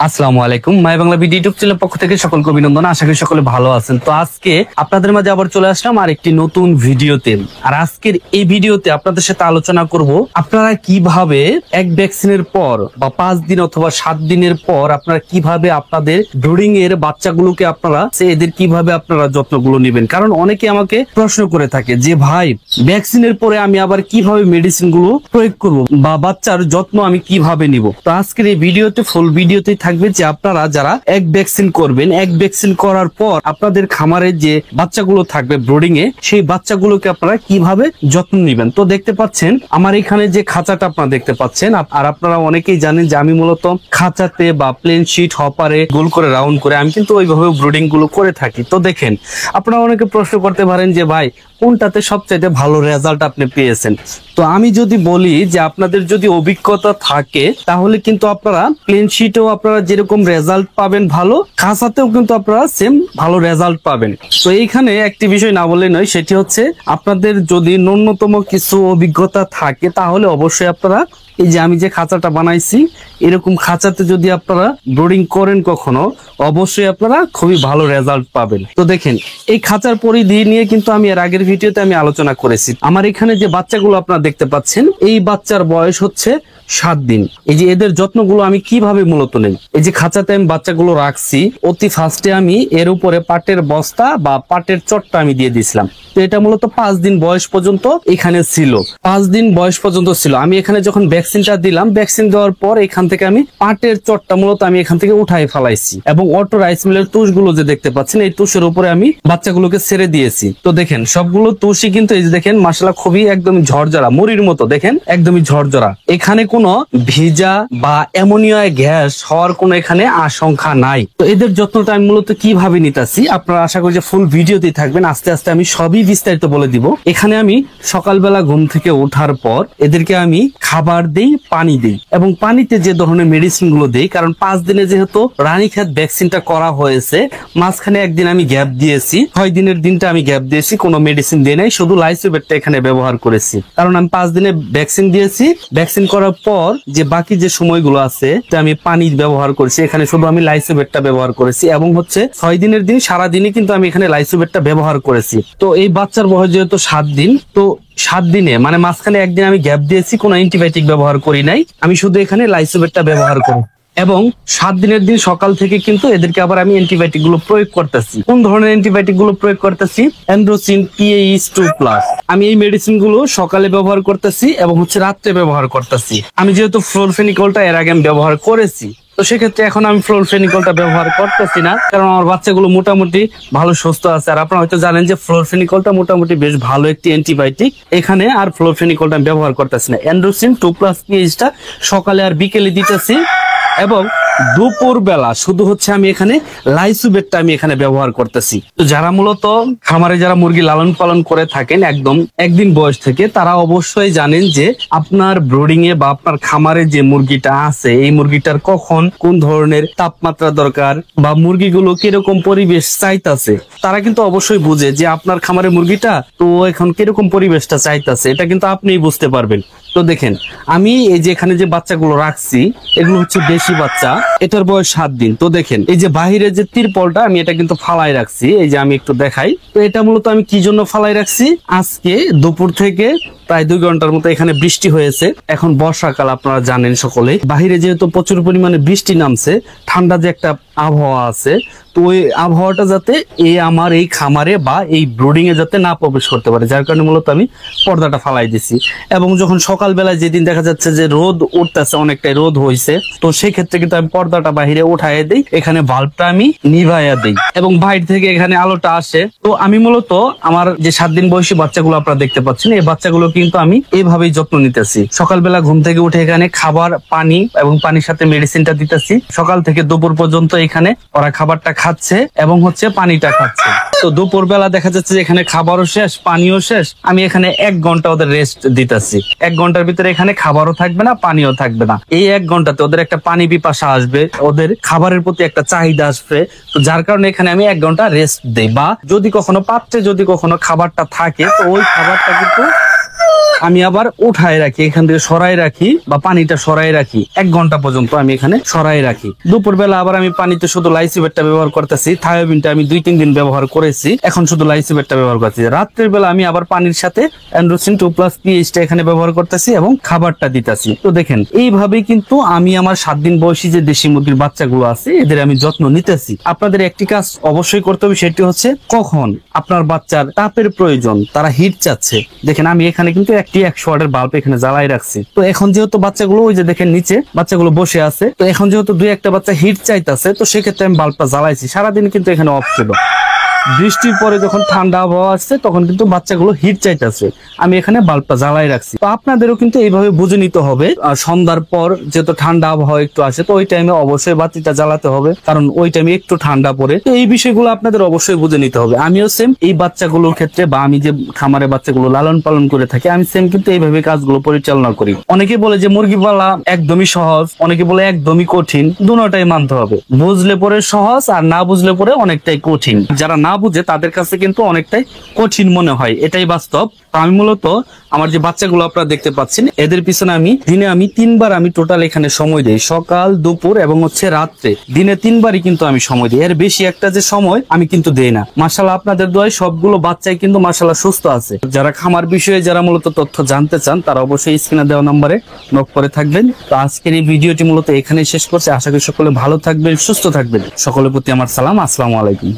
আসসালামু আলাইকুম, মাই Bangla BD YouTube চ্যানেলের পক্ষ থেকে সকলকে অভিনন্দন। আশা করি সকলে ভালো আছেন। তো আজকে আপনাদের মাঝে আবার চলে আসলাম আর একটি নতুন ভিডিওতে। আর আজকের এই ভিডিওতে আপনাদের সাথে আলোচনা করব আপনারা কিভাবে এক ভ্যাকসিনের পর বা 5 দিন অথবা 7 দিনের পর আপনারা কিভাবে আপনাদের ব্রুডিং এর বাচ্চাগুলোকে আপনারা এদের কিভাবে আপনারা যত্নগুলো নেবেন। কারণ অনেকে আমাকে প্রশ্ন করে থাকে যে ভাই, ভ্যাকসিনের পরে আমি আবার কিভাবে মেডিসিন গুলো প্রয়োগ করব বা বাচ্চার যত্ন আমি কিভাবে নিব। তো আজকের এই ভিডিওতে ফুল ভিডিওতে থাকবে যে আপনারা যারা এক ভ্যাকসিন করবেন, এক ভ্যাকসিন করার পর আপনাদের খামারে যে বাচ্চাগুলো থাকবে ব্রুডিং এ, সেই বাচ্চাগুলোকে আপনারা কিভাবে যত্ন নেবেন। তো দেখতে পাচ্ছেন আমার এখানে যে খাঁচাটা আপনারা দেখতে পাচ্ছেন, আর আপনারা অনেকেই জানেন যে আমি মূলত খাঁচাতে বা প্লেন শিট হপারে গোল করে রাউন্ড করে আমি কিন্তু ওইভাবে ব্রুডিং গুলো করে থাকি। তো দেখেন, আপনারা অনেকে প্রশ্ন করতে পারেন যে ভাই, কোনটাতে সবচাইতে ভালো রেজাল্ট আপনি পেয়েছেন। তো আমি যদি বলি যে আপনাদের যদি অভিজ্ঞতা থাকে তাহলে কিন্তু আপনারা প্লেন শিটেও আপনারা যেরকম রেজাল্ট পাবেন ভালো, খাঁচাতেও কিন্তু আপনারা সেম ভালো রেজাল্ট পাবেন। তো এইখানে একটি বিষয় না বললে নয়, সেটি হচ্ছে আপনাদের যদি ন্যূনতম কিছু অভিজ্ঞতা থাকে তাহলে অবশ্যই আপনারা এই যে আমি যে খাঁচাটা বানাইছি এরকম খাঁচাতে যদি আপনারা ব্রুডিং করেন কখনো, অবশ্যই আপনারা খুবই ভালো রেজাল্ট পাবেন। তো দেখেন, এই খাঁচার পরিধি নিয়ে কিন্তু আমি এর আগের ভিডিওতে আমি আলোচনা করেছি। আমার এখানে যে বাচ্চাগুলো আপনারা দেখতে পাচ্ছেন, এই বাচ্চার বয়স হচ্ছে 7 দিন। এই যে এদের যত্নগুলো আমি কিভাবে মূলত নেই, এই যে খাঁচাতে আমি বাচ্চাগুলো রাখছি, অতি ফার্স্টে আমি এর উপরে পাটের বস্তা বা পাটের চটটা আমি দিয়ে দিয়েছিলাম। তো এটা মূলত 5 দিন বয়স পর্যন্ত এখানে ছিল, 5 দিন বয়স পর্যন্ত ছিল। আমি এখানে যখন ভ্যাকসিনটা দিলাম, ভ্যাকসিন দেওয়ার পর এখান থেকে আমি পাটের চটটা মূলত আমি এখান থেকে উঠাই ফেলাইছি এবং অটো রাইস মিলের তুষগুলো যে দেখতে পাচ্ছেন, এই তুষের উপরে আমি বাচ্চাগুলোকে ছেড়ে দিয়েছি। তো দেখেন, সবগুলো তুষই কিন্তু এই যে দেখেন মাশাআল্লাহ খুবই একদমই ঝরঝরা, মুড়ির মতো, দেখেন একদমই ঝরঝরা। এখানে কোনো ভিজা বা অ্যামোনিয়া গ্যাস হওয়ার কোনো এখানে আশঙ্কা নাই। তো এদের যত্নটা আমি মূলত কিভাবে নিতেছি আপনারা আশা করি যে ফুল ভিডিওতেই থাকবেন। আস্তে আস্তে আমি সবই বিস্তারিত বলে দিব। এখানে আমি সকালবেলা ঘুম থেকে ওঠার পর এদেরকে আমি খাবার দেই, পানি দেই এবং পানিতে যে ধরনের মেডিসিন গুলো দেই, কারণ 5 দিনে যেহেতু রানীক্ষেত ভ্যাকসিনটা করা হয়েছে, মাঝখানে একদিন আমি গ্যাপ দিয়েছি, 6 দিনের দিনটা আমি গ্যাপ দিয়েছি, কোনো মেডিসিন দিয়ে নাই, শুধু লাইসোবেটটা এখানে ব্যবহার করেছি। কারণ আমি 5 দিনে ভ্যাকসিন দিয়েছি, ভ্যাকসিন করার পর যে বাকি যে সময়গুলো আছে আমি পানি ব্যবহার করেছি, এখানে শুধু আমি লাইসোবেটটা ব্যবহার করেছি এবং হচ্ছে 6 দিনের দিন সারাদিনই কিন্তু আমি এখানে লাইসোবেটটা ব্যবহার করেছি। তো এই বাচ্চার বয়স যেহেতু 7 দিন, তো 7 দিনে মানে মাঝখানে একদিন আমি গ্যাপ দিয়েছি, কোনো অ্যান্টিবায়োটিক ব্যবহার করি নাই, আমি শুধু এখানে লাইসোবেটটা ব্যবহার করি এবং 7 দিনের দিন সকাল থেকে কিন্তু এদেরকে আবার আমি অ্যান্টিবায়োটিক গুলো প্রয়োগ করতেছি। কোন ধরনের অ্যান্টিবায়োটিক গুলো প্রয়োগ করতেছি? অ্যান্ড্রোসিন PAH2+। আমি এই মেডিসিন গুলো সকালে ব্যবহার করতেছি এবং হচ্ছে রাত্রে ব্যবহার করতেছি। আমি যেহেতু ফ্লোরফেনিকলটা এর আগে আমি ব্যবহার করেছি, তো সেক্ষেত্রে এখন আমি ফ্লোরফেনিকলটা ব্যবহার করতেছি না, কারণ আমার বাচ্চাগুলো মোটামুটি ভালো সুস্থ আছে। আর আপনারা হয়তো জানেন যে ফ্লোরফেনিকলটা মোটামুটি বেশ ভালো একটি অ্যান্টিবায়োটিক, এখানে আর ফ্লোরফেনিকলটা আমি ব্যবহার করতেছি না। অ্যান্ড্রোসিন 2+ PH টা সকালে আর বিকেলে দিতেছি এবং দুপুর বেলা শুধু হচ্ছে আমি এখানে লাইসোবেটটা আমি এখানে ব্যবহার করতেছি। তো যারা মূলত খামারে যারা মুরগি লালন পালন করে থাকেন একদম একদিন বয়স থেকে, তারা অবশ্যই জানেন যে আপনার ব্রুডিং এ বা আপনার খামারে যে মুরগিটা আছে, এই মুরগিটার কখন কোন ধরনের তাপমাত্রা দরকার বা মুরগিগুলো কিরকম পরিবেশ চাইতাছে, তারা কিন্তু অবশ্যই বুঝে যে আপনার খামারে মুরগিটা তো এখন কিরকম পরিবেশটা চাইতাছে, এটা কিন্তু আপনিই বুঝতে পারবেন। তো দেখেন, আমি এই যে এখানে যে বাচ্চাগুলো রাখছি এগুলো হচ্ছে দেশি বাচ্চা, এটার বয়স 7 দিন। তো দেখেন, এই যে বাহিরে যে তিরপলটা আমি এটা কিন্তু ফালাই রাখছি, এই যে আমি একটু দেখাই। তো এটা মূলত আমি কি জন্য ফালাই রাখছি, আজকে দুপুর থেকে প্রায় 2 ঘন্টার মতো এখানে বৃষ্টি হয়েছে। এখন বর্ষাকাল, আপনারা জানেন সকলে, বাহিরে যেহেতু প্রচুর পরিমাণে বৃষ্টি নামছে, ঠান্ডা যে একটা আবহাওয়া আছে, তো ওই আবহাওয়াটা যাতে আমার এই খামারে বা এই ব্রুডিং এ যাতে না প্রবেশ করতে পারে, যার কারণে মূলত আমি পর্দাটা ফালাই দিছি। এবং যখন সকালবেলায় যেদিন দেখা যাচ্ছে যে রোদ উঠতেছে, অনেকটাই রোদ হয়েছে, তো সেই ক্ষেত্রে কিন্তু আমি পর্দাটা বাহিরে উঠাইয়া দিই, এখানে বাল্বটা আমি নিভাইয়া দিই এবং বাইরে থেকে এখানে আলোটা আসে। তো আমি মূলত আমার যে 7 দিন বয়সী বাচ্চাগুলো আপনারা দেখতে পাচ্ছেন, এই বাচ্চাগুলো কিন্তু আমি এইভাবেই যত্ন নিতেছি। সকালবেলা ঘুম থেকে উঠে এখানে খাবার, পানি এবং পানির সাথে মেডিসিনটা দিতেছি। সকাল থেকে দুপুর পর্যন্ত এখানে ওরা খাবারটা খাচ্ছে এবং হচ্ছে পানিটা খাচ্ছে। তো দুপুর বেলা দেখা যাচ্ছে যে এখানে খাবারও শেষ, পানিও শেষ, আমি এখানে 1 ঘন্টা ওদের রেস্ট দিতেছি। 1 ঘন্টার ভিতরে এখানে খাবারও থাকবে না, পানিও থাকবে না। এই 1 ঘন্টাতে ওদের একটা পানি পিপাসা আসবে, ওদের খাবারের প্রতি একটা চাহিদা আসবে। তো যার কারণে এখানে আমি 1 ঘন্টা রেস্ট দেই, বা যদি কখনো পাত্রে যদি কখনো খাবারটা থাকে তো ওই খাবারটা কিন্তু আমি আবার উঠায় রাখি, এখান থেকে সরাই রাখি বা পানিটা সরাই রাখি 1 ঘন্টা পর্যন্ত আমি এখানে সরাই রাখি। দুপুর বেলা আবার আমি পানিতে শুধু লাইসিবেটটা ব্যবহার করতেছি, থায়োবিনটা আমি 2-3 দিন ব্যবহার করেছি, এখন শুধু লাইসিবেটটা ব্যবহার করতেছি। রাত্রের বেলা আমি আবার পানির সাথে অ্যান্ড্রোসিন 2+ পিএইচটা এখানে ব্যবহার করতেছি এবং খাবারটা দিতেছি। তো দেখেন এইভাবেই কিন্তু আমি আমার 7 দিন বয়সী যে দেশি মুরগির বাচ্চাগুলো আছে এদের আমি যত্ন নিতেছি। আপনাদের একটি কাজ অবশ্যই করতে হবে, সেটি হচ্ছে কখন আপনার বাচ্চার তাপের প্রয়োজন, তারা হিট চাচ্ছে। দেখেন আমি এখানে কিন্তু একটি 100 ওয়াটের বাল্ব এখানে জ্বালাই রাখছি। তো এখন যেহেতু বাচ্চাগুলো ওই যে দেখেন নিচে বাচ্চাগুলো বসে আছে, তো এখন যেহেতু 2-1টা বাচ্চা হিট চাইতেছে, তো সেক্ষেত্রে আমি বাল্বটা জ্বালাইছি। সারাদিন কিন্তু এখানে অফ ছিল। বৃষ্টির পরে যখন ঠান্ডা আবহাওয়া আসছে তখন কিন্তু বাচ্চাগুলো হিট চাইতেছে, আমি এখানে বাল্বটা জ্বালাই রাখছি। তো আপনাদেরও কিন্তু এইভাবে বুঝে নিতে হবে। সন্ধ্যার পর যেহেতু ঠান্ডা আবহাওয়া একটু আসে, তো ওই টাইমে অবশ্যই বাতিটা জ্বালাতে হবে, কারণ ওই টাইমে একটু ঠান্ডা পড়ে। তো এই বিষয়গুলো আপনাদের অবশ্যই বুঝে নিতে হবে। আমিও সেম এই বাচ্চাগুলোর ক্ষেত্রে বা আমি যে খামারে বাচ্চাগুলো লালন পালন করে থাকি, আমি সেম কিন্তু এইভাবে কাজগুলো পরিচালনা করি। অনেকে বলে যে মুরগি পালা একদমই সহজ, অনেকে বলে একদমই কঠিন। দুটোটাই মানতে হবে, বুঝলে পরে সহজ আর না বুঝলে পরে অনেকটাই কঠিন। যারা না বুঝে তাদের কাছে কিন্তু অনেকটাই কঠিন মনে হয়, এটাই বাস্তব। আমি মূলত আমার যে বাচ্চাগুলো আপনারা দেখতে পাচ্ছেন, এদের পিছনে আমি দিনে 3বার আমি টোটাল এখানে সময় দেই, সকাল, দুপুর এবং হচ্ছে রাত্রে। দিনে 3বারই কিন্তু আমি সময় দিই, এর বেশি একটা যে সময় আমি কিন্তু দেই না। মাশাআল্লাহ আপনাদের দোয়ায় সবগুলো বাচ্চাই কিন্তু মাশাআল্লাহ সুস্থ আছে। যারা খামার বিষয়ে যারা মূলত তথ্য জানতে চান তারা অবশ্যই স্ক্রিনে দেওয়া নম্বরে নক করে থাকবেন। তো আজকের এই ভিডিওটি মূলত এখানেই শেষ করছি। আশা করি সকলে ভালো থাকবেন, সুস্থ থাকবেন। সকলের প্রতি আমার সালাম, আসসালামু আলাইকুম।